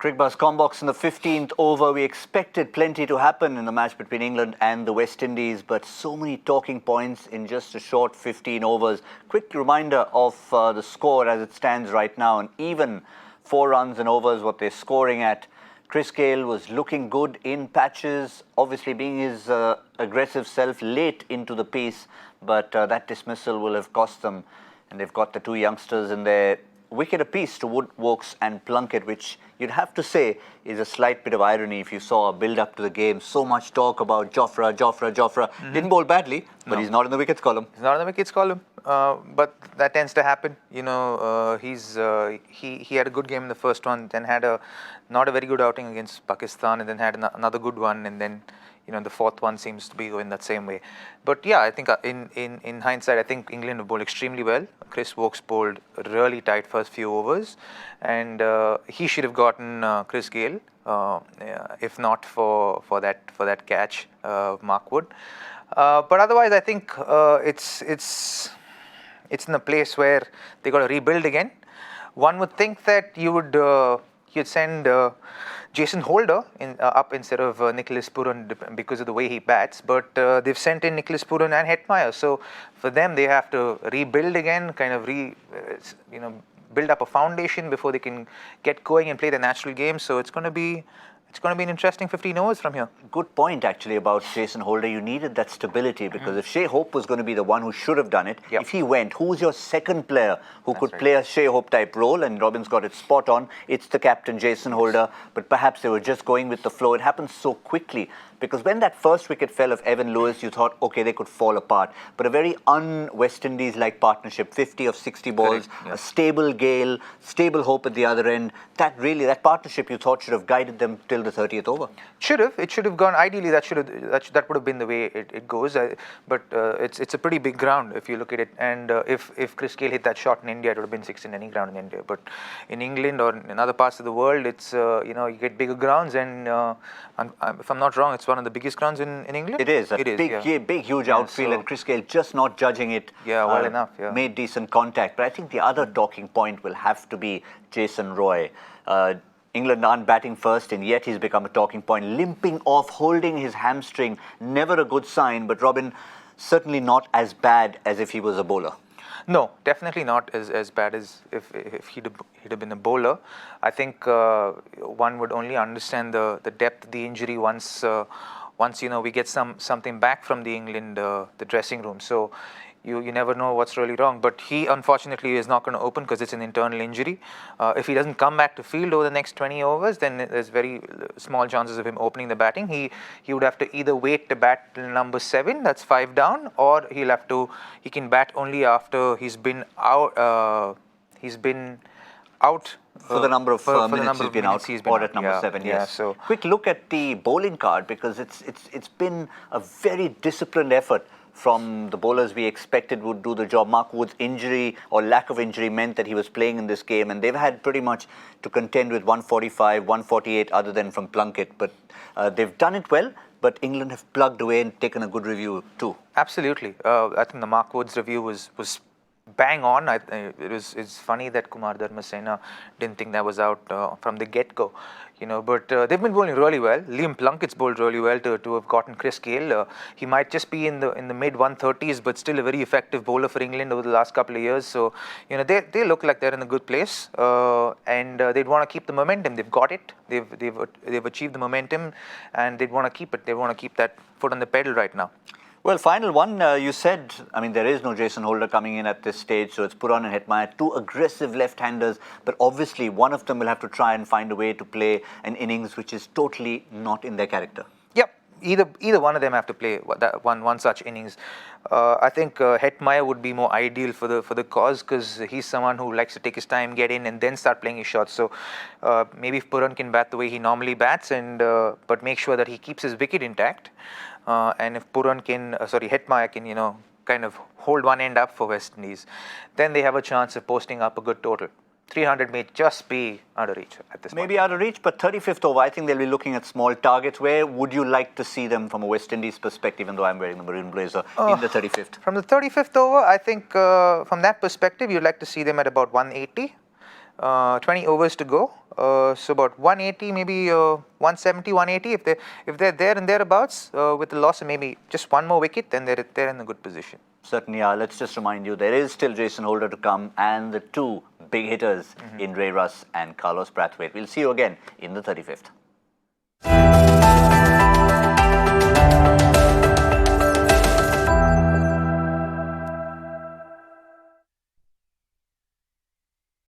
Cricbuzz Comm in the 15th over. We expected plenty to happen in the match between England and the West Indies, but so many talking points in just a short 15 overs. Quick reminder of the score as it stands right now, and even 4 runs and overs what they're scoring at. Chris Gayle was looking good in patches, obviously being his aggressive self late into the piece, but that dismissal will have cost them. And they've got the 2 youngsters in there. Wicket apiece to Wood, Woakes and Plunkett, which you'd have to say is a slight bit of irony if you saw a build-up to the game. So much talk about Jofra. Didn't bowl badly, but he's not in the wickets column. He's not in the wickets column, but that tends to happen. You know, he had a good game in the first one, then had not a very good outing against Pakistan, and then had another good one, and then the 4th one seems to be going that same way. But yeah, I think in hindsight, I think England have bowled extremely well. Chris Woakes bowled really tight first few overs, and he should have gotten Chris Gayle if not for that catch, Mark Wood. But otherwise, I think it's in a place where they got to rebuild again. One would think that you'd send Jason Holder up instead of Nicholas Pooran because of the way he bats, but they've sent in Nicholas Pooran and Hetmyer. So for them, they have to rebuild again, kind of build up a foundation before they can get going and play the natural game. So it's going to be an interesting 15 overs from here. Good point, actually, about Jason Holder. You needed that stability because if Shai Hope was going to be the one who should have done it, if he went, who's your second player who could play a Shai Hope type role? And Robin's got it spot on. It's the captain, Jason Holder. But perhaps they were just going with the flow. It happened so quickly. Because when that first wicket fell of Evan Lewis, you thought, okay, they could fall apart. But a very un-West Indies-like partnership, 50 of 60 balls, a stable Gayle, stable Hope at the other end. That partnership you thought should have guided them till the 30th over. It should have gone. Ideally, that would have been the way it goes. But it's a pretty big ground if you look at it. And if Chris Gayle hit that shot in India, it would have been 6 in any ground in India. But in England or in other parts of the world, it's you get bigger grounds. And if I'm not wrong, it's one of the biggest grounds in England. It is. Big, huge outfield, and Chris Gayle just not judging it. Well enough. Made decent contact. But I think the other talking point will have to be Jason Roy. England aren't batting first, and yet he's become a talking point. Limping off, holding his hamstring, never a good sign. But Robin, certainly not as bad as if he was a bowler. No, definitely not as bad as if he'd have been a bowler. I think one would only understand the depth of the injury once we get something back from the England the dressing room. So you never know what's really wrong. But he unfortunately is not going to open because it's an internal injury. If he doesn't come back to field over the next 20 overs, then there's very small chances of him opening the batting. He would have to either wait to bat till number 7, that's 5 down, or he can bat only after he's been out. For the number of minutes he's been out, or at number 7, yes. Yeah, so quick look at the bowling card, because it's been a very disciplined effort from the bowlers we expected would do the job. Mark Wood's injury or lack of injury meant that he was playing in this game, and they've had pretty much to contend with 145, 148 other than from Plunkett. But they've done it well, but England have plugged away and taken a good review too. Absolutely. I think the Mark Wood's review was bang on. It's funny that Kumar Dharmasena didn't think that was out from the get-go. But they've been bowling really well. Liam Plunkett's bowled really well to have gotten Chris Gayle. He might just be in the mid 130s, but still a very effective bowler for England over the last couple of years. So they look like they're in a good place, and they'd want to keep the momentum. They've got it. They've achieved the momentum, and they'd want to keep it. They want to keep that foot on the pedal right now. Well, final one, you said, there is no Jason Holder coming in at this stage, so it's Pooran and Hetmyer, 2 aggressive left-handers, but obviously one of them will have to try and find a way to play an innings which is totally not in their character. Yep, either one of them have to play one such innings. I think Hetmyer would be more ideal for the cause, because he's someone who likes to take his time, get in, and then start playing his shots. So maybe if Pooran can bat the way he normally bats, but make sure that he keeps his wicket intact. And if Hetmyer can, kind of hold one end up for West Indies, then they have a chance of posting up a good total. 300 may just be out of reach at this point. Maybe out of reach, but 35th over, I think they'll be looking at small targets. Where would you like to see them from a West Indies perspective, even though I'm wearing the maroon blazer, in the 35th? From the 35th over, I think from that perspective, you'd like to see them at about 180. 20 overs to go. So about 180, maybe 170, 180. If they're there and thereabouts with the loss of maybe just one more wicket, then they're in a good position. Certainly are. Let's just remind you, there is still Jason Holder to come and the two big hitters in Ray Russ and Carlos Brathwaite. We'll see you again in the 35th.